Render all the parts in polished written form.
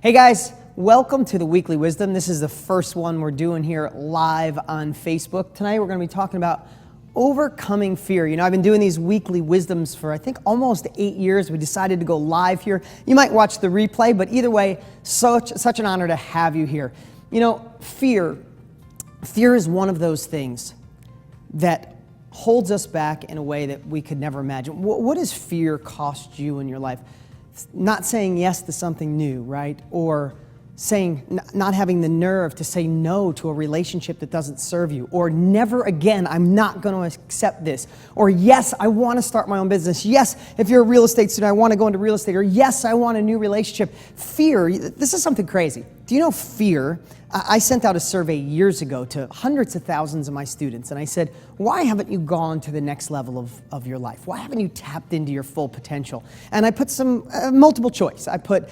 Hey guys, welcome to the Weekly Wisdom. This is the first one we're doing here live on Facebook. Tonight we're going to be talking about overcoming fear. You know, I've been doing these weekly wisdoms for I think almost 8 years. We decided to go live here. You might watch the replay, but either way, such an honor to have you here. You know, fear is one of those things that holds us back in a way that we could never imagine. What does fear cost you in your life? Not saying yes to something new, right? Or not having the nerve to say no to a relationship that doesn't serve you. Or never again, I'm not going to accept this. Or yes, I want to start my own business. Yes, if you're a real estate student, I want to go into real estate. Or yes, I want a new relationship. Fear, this is something crazy. Do you know fear? I sent out a survey years ago to hundreds of thousands of my students, and I said, why haven't you gone to the next level of your life? Why haven't you tapped into your full potential? And I put some multiple choice. I put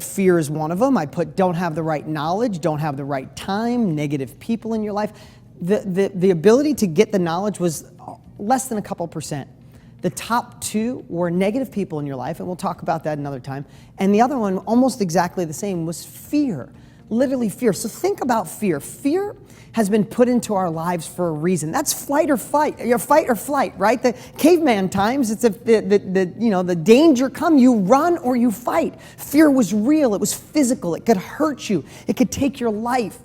fear as one of them. I put don't have the right knowledge, don't have the right time, negative people in your life. The ability to get the knowledge was less than a couple percent. The top two were negative people in your life, and we'll talk about that another time. And the other one, almost exactly the same, was fear. Literally fear. So think about fear. Fear has been put into our lives for a reason. That's fight or flight, right? The caveman times, it's the danger come, you run or you fight. Fear was real. It was physical. It could hurt you. It could take your life.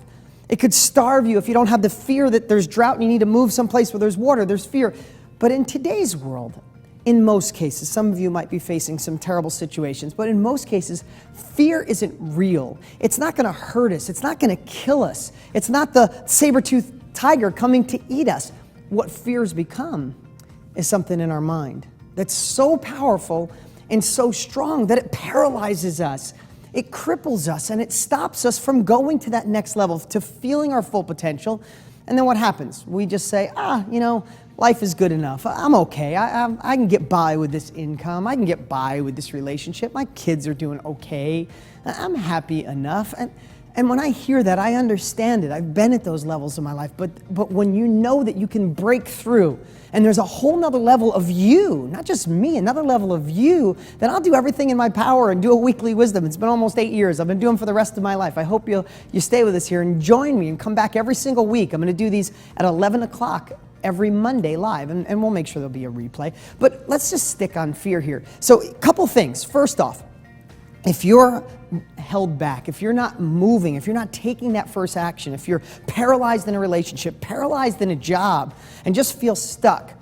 It could starve you if you don't have the fear that there's drought and you need to move someplace where there's water. There's fear. But in today's world, in most cases, some of you might be facing some terrible situations, but in most cases, fear isn't real. It's not going to hurt us. It's not going to kill us. It's not the saber-toothed tiger coming to eat us. What fear's become is something in our mind that's so powerful and so strong that it paralyzes us. It cripples us and it stops us from going to that next level, to feeling our full potential. And then what happens? We just say, life is good enough. I'm okay. I can get by with this income. I can get by with this relationship. My kids are doing okay. I'm happy enough. And when I hear that, I understand it. I've been at those levels in my life. But when you know that you can break through and there's a whole nother level of you, not just me, another level of you, then I'll do everything in my power and do a weekly wisdom. It's been almost 8 years. I've been doing them for the rest of my life. I hope you stay with us here and join me and come back every single week. I'm going to do these at 11 o'clock every Monday live, and we'll make sure there'll be a replay. But let's just stick on fear here. So a couple things. First off, if you're held back, if you're not moving, if you're not taking that first action, if you're paralyzed in a relationship, paralyzed in a job, and just feel stuck,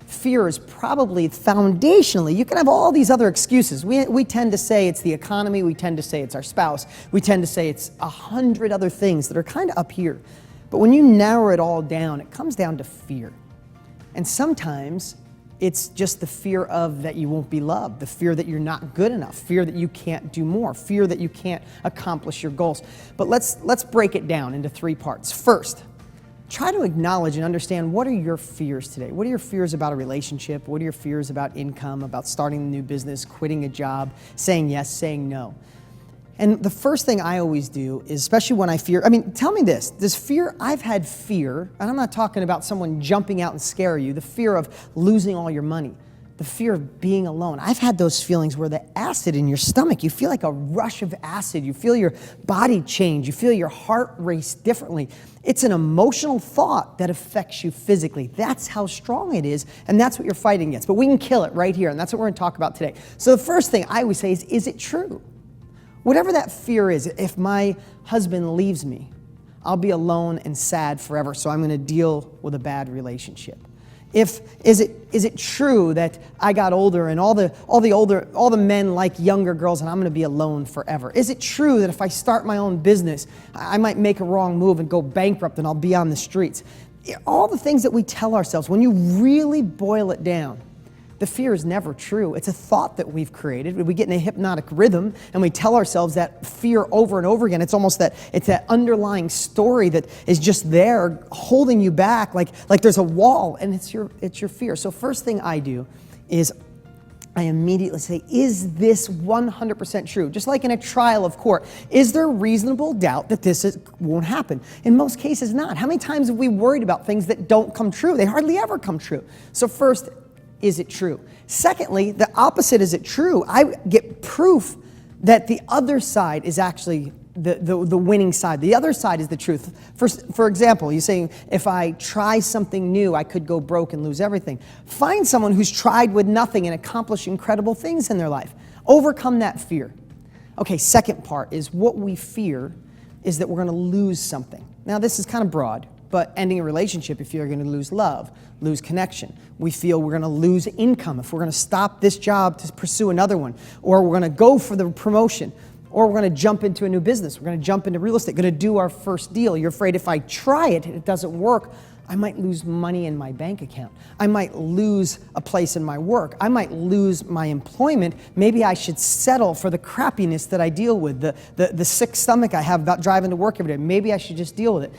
fear is probably foundationally, you can have all these other excuses. We tend to say it's the economy, we tend to say it's our spouse, we tend to say it's 100 other things that are kind of up here. But when you narrow it all down, it comes down to fear. And sometimes it's just the fear of that you won't be loved, the fear that you're not good enough, fear that you can't do more, fear that you can't accomplish your goals. But let's break it down into 3 parts. First, try to acknowledge and understand, what are your fears today? What are your fears about a relationship? What are your fears about income, about starting a new business, quitting a job, saying yes, saying no? And the first thing I always do is, especially when I fear, tell me this, I've had fear, and I'm not talking about someone jumping out and scare you, the fear of losing all your money, the fear of being alone. I've had those feelings where the acid in your stomach, you feel like a rush of acid, you feel your body change, you feel your heart race differently. It's an emotional thought that affects you physically. That's how strong it is, and that's what you're fighting against. But we can kill it right here, and that's what we're going to talk about today. So the first thing I always say is it true? Whatever that fear is, if my husband leaves me, I'll be alone and sad forever, so I'm going to deal with a bad relationship. Is it true that I got older and all the men like younger girls and I'm going to be alone forever? Is it true that if I start my own business, I might make a wrong move and go bankrupt and I'll be on the streets? All the things that we tell ourselves, when you really boil it down, the fear is never true. It's a thought that we've created. We get in a hypnotic rhythm and we tell ourselves that fear over and over again. It's almost that underlying story that is just there holding you back, like there's a wall, and it's your fear. So first thing I do is I immediately say, is this 100% true? Just like in a trial of court, is there reasonable doubt that this won't happen? In most cases, not. How many times have we worried about things that don't come true? They hardly ever come true. So first, is it true? Secondly, the opposite, is it true? I get proof that the other side is actually the winning side. The other side is the truth. For example, you're saying, if I try something new, I could go broke and lose everything. Find someone who's tried with nothing and accomplished incredible things in their life. Overcome that fear. Okay, second part is what we fear is that we're going to lose something. Now, this is kind of broad, but ending a relationship, if you're going to lose love, lose connection. We feel we're going to lose income if we're going to stop this job to pursue another one, or we're going to go for the promotion, or we're going to jump into a new business. We're going to jump into real estate, going to do our first deal. You're afraid if I try it and it doesn't work, I might lose money in my bank account. I might lose a place in my work. I might lose my employment. Maybe I should settle for the crappiness that I deal with, the sick stomach I have about driving to work every day. Maybe I should just deal with it.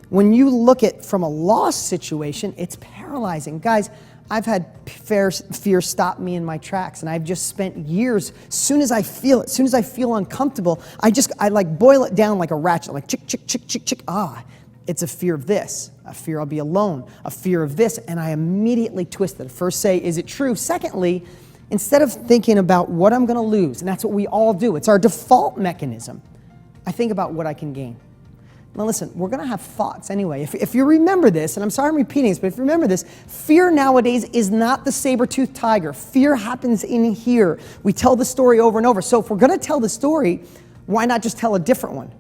When you look at from a loss situation, it's paralyzing. Guys, I've had fear stop me in my tracks, and I've just spent years, as soon as I feel it, as soon as I feel uncomfortable, I like boil it down like a ratchet, I'm like chick, chick, chick, chick, chick. It's a fear of this, a fear I'll be alone, a fear of this, and I immediately twist it. First say, is it true? Secondly, instead of thinking about what I'm gonna lose, and that's what we all do, it's our default mechanism, I think about what I can gain. Now listen, we're going to have thoughts anyway. If you remember this, and I'm sorry I'm repeating this, but if you remember this, fear nowadays is not the saber-toothed tiger. Fear happens in here. We tell the story over and over. So if we're going to tell the story, why not just tell a different one?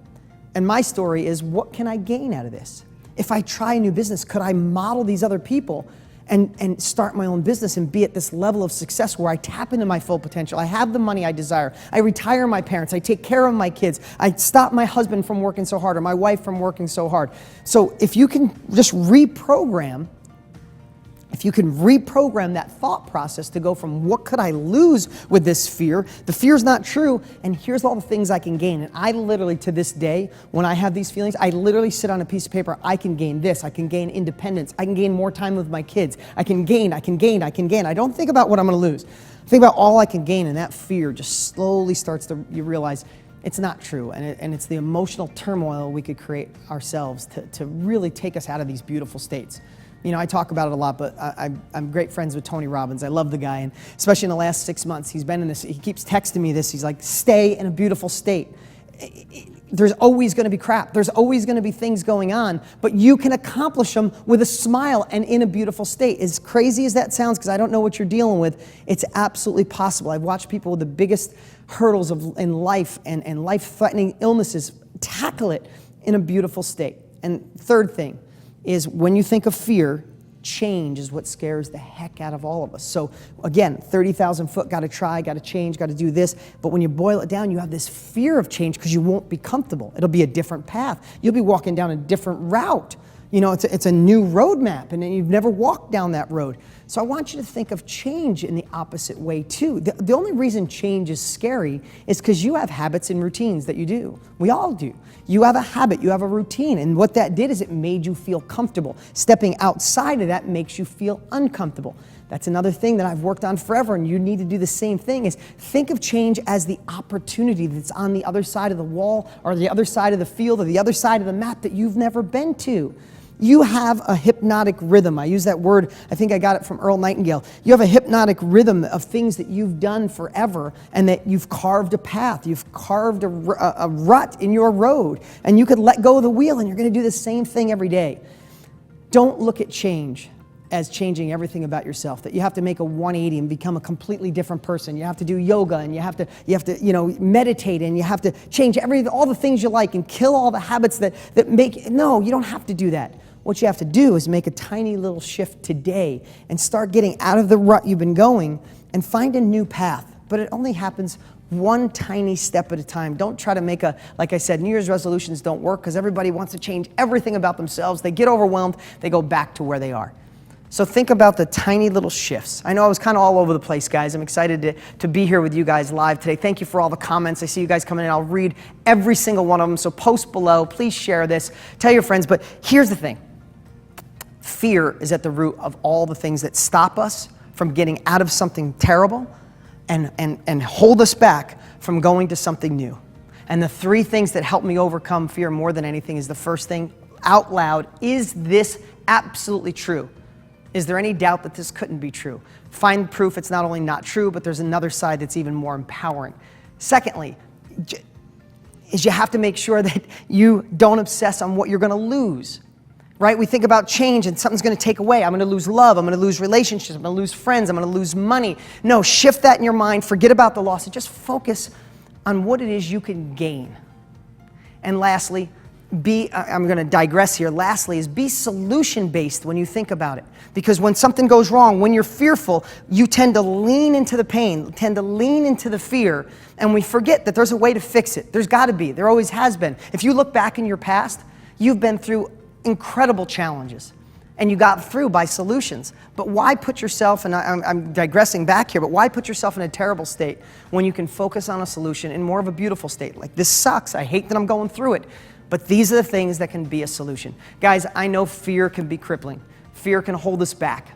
And my story is, what can I gain out of this? If I try a new business, could I model these other people and start my own business and be at this level of success where I tap into my full potential? I have the money I desire. I retire my parents. I take care of my kids. I stop my husband from working so hard or my wife from working so hard. So if you can just reprogram that thought process to go from what could I lose with this fear, the fear's not true, and here's all the things I can gain. And I literally, to this day, when I have these feelings, I literally sit on a piece of paper, I can gain this, I can gain independence, I can gain more time with my kids, I can gain. I don't think about what I'm gonna lose. I think about all I can gain, and that fear just slowly starts to, you realize it's not true, and it's the emotional turmoil we could create ourselves to really take us out of these beautiful states. You know, I talk about it a lot, but I'm great friends with Tony Robbins. I love the guy, and especially in the last 6 months, he's been in this, he keeps texting me this, he's like, stay in a beautiful state. There's always gonna be crap, there's always gonna be things going on, but you can accomplish them with a smile and in a beautiful state. As crazy as that sounds, because I don't know what you're dealing with, it's absolutely possible. I've watched people with the biggest hurdles in life and life-threatening illnesses tackle it in a beautiful state. And third thing, is when you think of fear, change is what scares the heck out of all of us. So again, 30,000 foot, got to try, got to change, got to do this. But when you boil it down, you have this fear of change because you won't be comfortable. It'll be a different path. You'll be walking down a different route. You know, it's a new roadmap, and you've never walked down that road. So I want you to think of change in the opposite way too. The only reason change is scary is because you have habits and routines that you do. We all do. You have a habit, you have a routine, and what that did is it made you feel comfortable. Stepping outside of that makes you feel uncomfortable. That's another thing that I've worked on forever, and you need to do the same thing, is think of change as the opportunity that's on the other side of the wall or the other side of the field or the other side of the map that you've never been to. You have a hypnotic rhythm. I use that word, I think I got it from Earl Nightingale. You have a hypnotic rhythm of things that you've done forever and that you've carved a path. You've carved a rut in your road, and you could let go of the wheel and you're going to do the same thing every day. Don't look at change as changing everything about yourself, that you have to make a 180 and become a completely different person. You have to do yoga, and you have to meditate, and you have to change all the things you like and kill all the habits that make, no, you don't have to do that. What you have to do is make a tiny little shift today and start getting out of the rut you've been going and find a new path. But it only happens one tiny step at a time. Don't try to make like I said, New Year's resolutions don't work because everybody wants to change everything about themselves. They get overwhelmed, they go back to where they are. So think about the tiny little shifts. I know I was kind of all over the place, guys. I'm excited to be here with you guys live today. Thank you for all the comments. I see you guys coming in. I'll read every single one of them. So post below. Please share this. Tell your friends. But here's the thing. Fear is at the root of all the things that stop us from getting out of something terrible and hold us back from going to something new. And the three things that help me overcome fear more than anything is the first thing, out loud, is this absolutely true? Is there any doubt that this couldn't be true? Find proof it's not only not true, but there's another side that's even more empowering. Secondly, is you have to make sure that you don't obsess on what you're going to lose. Right? We think about change and something's going to take away. I'm going to lose love. I'm going to lose relationships. I'm going to lose friends. I'm going to lose money. No, shift that in your mind. Forget about the loss and just focus on what it is you can gain. And lastly, I'm going to digress here. Lastly is be solution-based when you think about it. Because when something goes wrong, when you're fearful, you tend to lean into the pain, tend to lean into the fear, and we forget that there's a way to fix it. There's got to be. There always has been. If you look back in your past, you've been through incredible challenges, and you got through by solutions. But why put yourself, and I'm digressing back here, but why put yourself in a terrible state when you can focus on a solution in more of a beautiful state? Like, this sucks, I hate that I'm going through it, but these are the things that can be a solution. Guys, I know fear can be crippling. Fear can hold us back.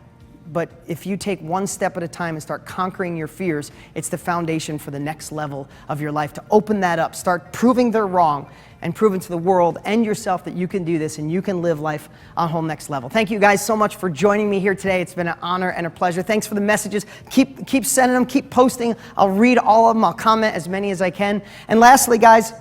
But if you take one step at a time and start conquering your fears, it's the foundation for the next level of your life. To open that up, start proving they're wrong, and proving to the world and yourself that you can do this and you can live life on a whole next level. Thank you guys so much for joining me here today. It's been an honor and a pleasure. Thanks for the messages. Keep sending them, keep posting. I'll read all of them. I'll comment as many as I can. And lastly, guys,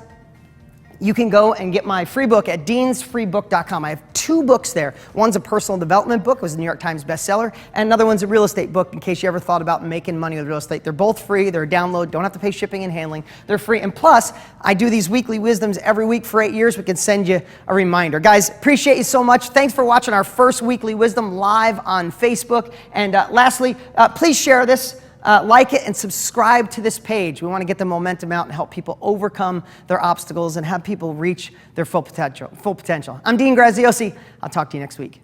you can go and get my free book at deansfreebook.com. I have 2 books there. One's a personal development book, it was a New York Times bestseller, and another one's a real estate book in case you ever thought about making money with real estate. They're both free, they're a download, don't have to pay shipping and handling, they're free. And plus, I do these weekly wisdoms every week for 8 years. We can send you a reminder. Guys, appreciate you so much. Thanks for watching our first weekly wisdom live on Facebook. And lastly, please share this. Like it and subscribe to this page. We want to get the momentum out and help people overcome their obstacles and have people reach their full potential. I'm Dean Graziosi. I'll talk to you next week.